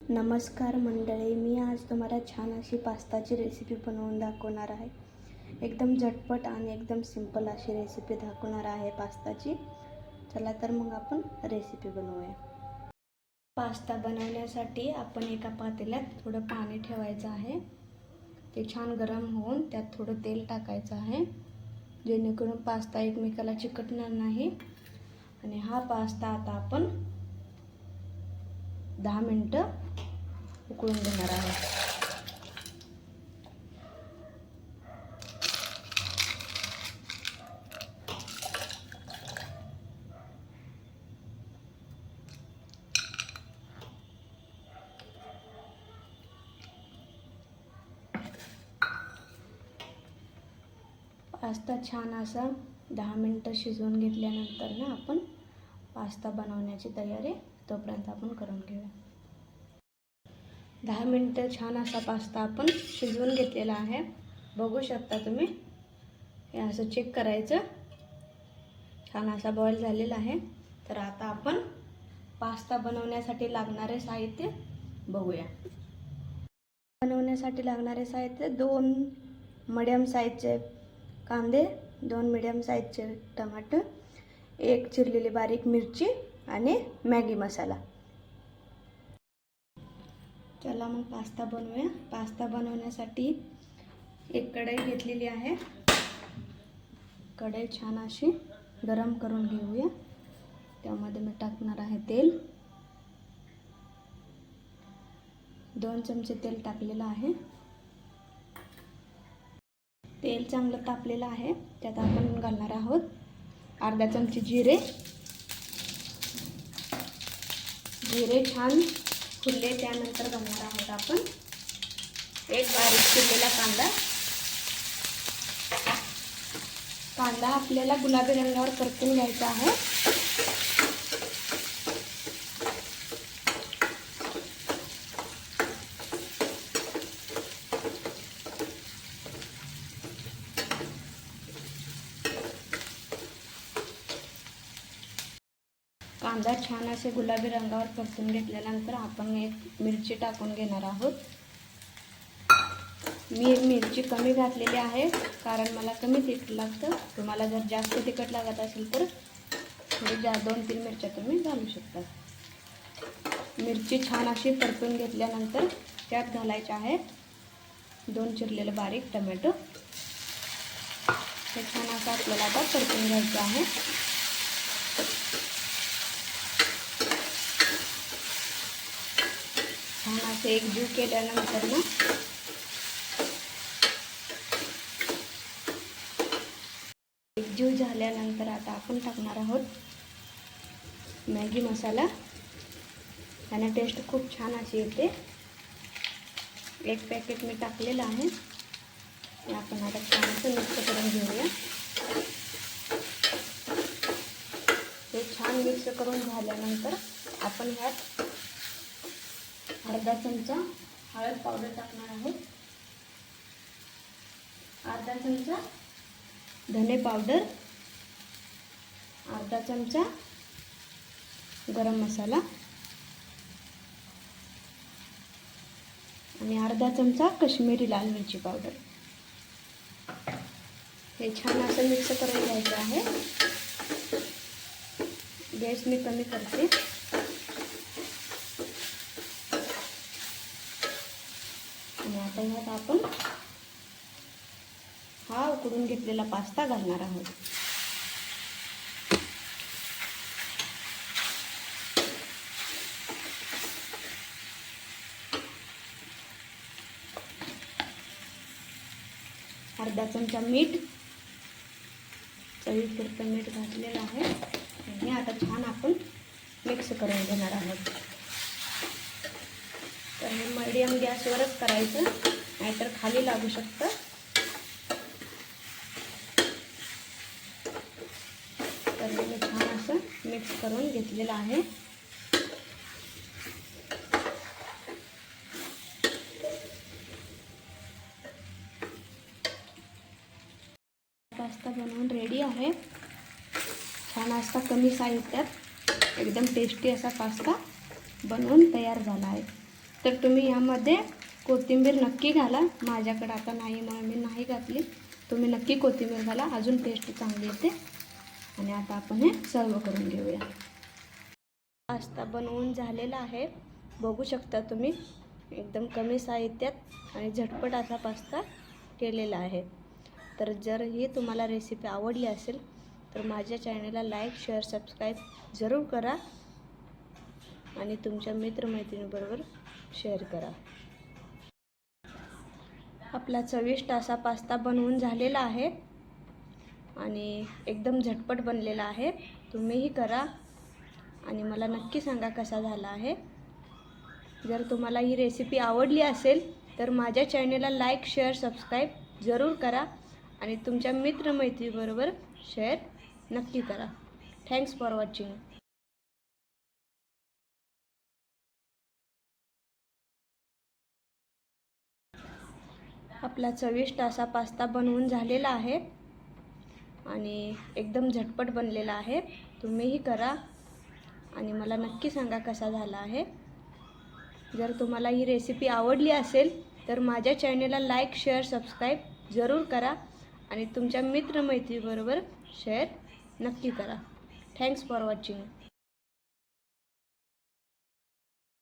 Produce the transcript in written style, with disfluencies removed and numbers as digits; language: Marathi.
नमस्कार मंडळी, मी आज तुम्हाला छान अशी पास्ताची रेसिपी बनवून दाखवणार आहे। एकदम झटपट आणि एकदम सिंपल अशी रेसिपी दाखवणार आहे पास्ताची। चला तर मग आपण रेसिपी बनवूया। पास्ता बनवण्यासाठी आपण एका पातेल्यात थोडं पाणी ठेवायचं आहे। ते छान गरम होऊन त्यात थोडं तेल टाकायचं आहे, जेणेकरून पास्ता एकमेकाला चिकटणार नाही। आणि हा पास्ता आता आपण 10 मिनिटं उकळून घेणार आहे। पास्ता छान असा 10 मिनिटं शिजवून घेतल्यानंतर ना आपण पास्ता बनवण्याची तयारी तोपर्यंत आपण करून घेऊया। 10 मिनिटं छान असा पास्ता आपण शिजवून घेतलेला आहे। बघू शकता तुम्ही, हे असं चेक करायचं, छान असा बॉईल झालेला आहे। तर आता आपण पास्ता बनवण्यासाठी लागणारे साहित्य बघूया। बनवण्यासाठी लागणारे साहित्य 2 मीडियम साईजचे कांदे, 2 मीडियम साईजचे टमाटर, 1 चिरलेली बारीक मिरची आणि मॅगी मसाला। चला मग पास्ता बनवूया। पास्ता बनवण्यासाठी एक कढई घेतलेली आहे। कढई छान अशी गरम करून घेऊया। त्यामध्ये मी टाकणार आहे तेल। 2 चमचे तेल टाकलेलं आहे। तेल चांगलं तापलेलं आहे, त्यात आपण घालणार आहोत अर्धा चमचे जिरे। जिरे छान फुलले त्यानंतर घालणार आहोत आपण 1 बारीक चिरलेला कांदा। कांदा आपल्याला गुलाबी रंगावर परतून घ्यायचा आहे। कांदा छान असे गुलाबी रंगावर परतून घेतल्यानंतर आपण एक मिरची टाकून घेणार आहोत। मी एक मिरची कमी घातलेली आहे, कारण मला कमी तिखट लागतं। तुम्हाला जर जास्त तिखट लागत असेल तर थोडी 2-3 मिरच्या तुम्ही घालू शकता। मिरची छान अशी परतून घेतल्यानंतर त्यात घालायचे आहे 2 चिरलेले बारीक टोमॅटो। हे छान असं आपल्याला आता परतून घ्यायचं आहे। छान असे एकजीव केल्यानंतर ना एकजीव झाल्यानंतर आता आपण टाकणार आहोत मॅगी मसाला। त्याने टेस्ट खूप छान अशी येते। 1 पॅकेट मी टाकलेलं आहे। आपण आता छान असं मिक्स करून घेऊया। हे छान मिक्स करून झाल्यानंतर आपण ह्यात अर्धा चमचा हळद पावडर टाकणार आहोत, अर्धा चमचा धने पावडर, अर्धा चमचा गरम मसाला आणि अर्धा चमचा काश्मीरी लाल मिरची पावडर। हे छान असं मिक्स करून घ्यायचं आहे। गॅस मी कमी करते। आणि आता ह्यात आपण हा उकडून घेतलेला पास्ता घालणार आहोत। अर्धा चमचा मीठ, चवीपुरतं मीठ घातलेलं आहे। आणि आता छान आपण मिक्स करून घेणार आहोत। तर हे मीडियम गॅसवरच करायचं, नाहीतर खाली लागू शकतं। तर मी छान असं मिक्स करून घेतलेलं आहे। पास्ता बनवून रेडी आहे। छान असा कमी साहित्यात एकदम टेस्टी असा पास्ता बनवून तयार झाला आहे। तर तुम्ही यामध्ये कोथिंबीर नक्की घाला. माझ्याकडे आता नाही म्हणून मी नाही घातली. तुम्ही नक्की कोथिंबीर घाला, अजून टेस्ट चांगली येते. आणि आता आपण हे सर्व करून घेऊया. पास्ता बनवून झालेला आहे, बघू शकता तुम्ही. एकदम कमी साहित्यात आणि झटपट असा पास्ता केलेला आहे. तर जर ही तुम्हाला रेसिपी आवडली असेल तर माझ्या चॅनलला लाईक, शेअर, सबस्क्राईब जरूर करा आणि तुमच्या मित्रमैत्रिणीबरोबर शेअर करा. आपला चविष्ट असा पास्ता बनवून झालेला आहे आणि एकदम झटपट बनलेला आहे. तुम्हीही करा आणि मला नक्की सांगा कसा झाला आहे. जर तुम्हाला ही रेसिपी आवडली असेल तर माझ्या चॅनलला लाईक, शेअर, सबस्क्राईब जरूर करा आणि तुमच्या मित्रमैत्रिणीबरोबर शेअर नक्की करा. Thanks for watching. आपला चविष्ट असा पास्ता बनवून झालेला आहे आणि एकदम झटपट बनलेला आहे. तुम्हीही करा आणि मला नक्की सांगा कसा झाला आहे. जर तुम्हाला ही रेसिपी आवडली असेल तर माझ्या चॅनलला लाईक, शेअर, सबस्क्राईब जरूर करा आणि तुमच्या मित्रमैत्रिणीबरोबर शेअर नक्की करा. Thanks for watching.